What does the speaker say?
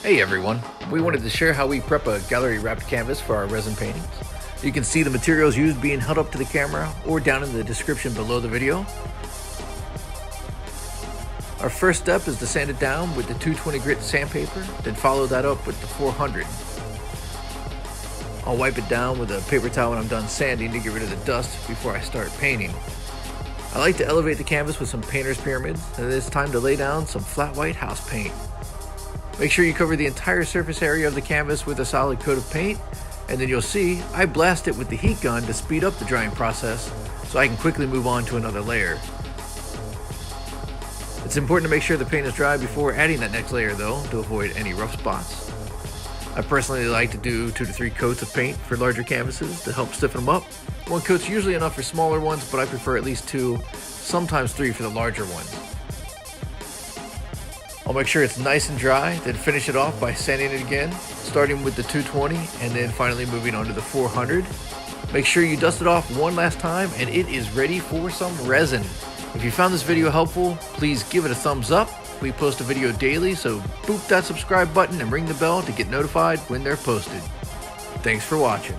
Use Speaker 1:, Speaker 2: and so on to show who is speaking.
Speaker 1: Hey everyone, we wanted to share how we prep a gallery wrapped canvas for our resin paintings. You can see the materials used being held up to the camera or down in the description below the video. Our first step is to sand it down with the 220 grit sandpaper, then follow that up with the 400. I'll wipe it down with a paper towel when I'm done sanding to get rid of the dust before I start painting. I like to elevate the canvas with some painter's pyramids, and it's time to lay down some flat white house paint. Make sure you cover the entire surface area of the canvas with a solid coat of paint, and then you'll see I blast it with the heat gun to speed up the drying process so I can quickly move on to another layer. It's important to make sure the paint is dry before adding that next layer though, to avoid any rough spots. I personally like to do 2 to 3 coats of paint for larger canvases to help stiffen them up. 1 coat's usually enough for smaller ones, but I prefer at least 2, sometimes 3 for the larger ones. I'll make sure it's nice and dry, then finish it off by sanding it again, starting with the 220 and then finally moving on to the 400. Make sure you dust it off one last time and it is ready for some resin. If you found this video helpful, please give it a thumbs up. We post a video daily, so boop that subscribe button and ring the bell to get notified when they're posted. Thanks for watching.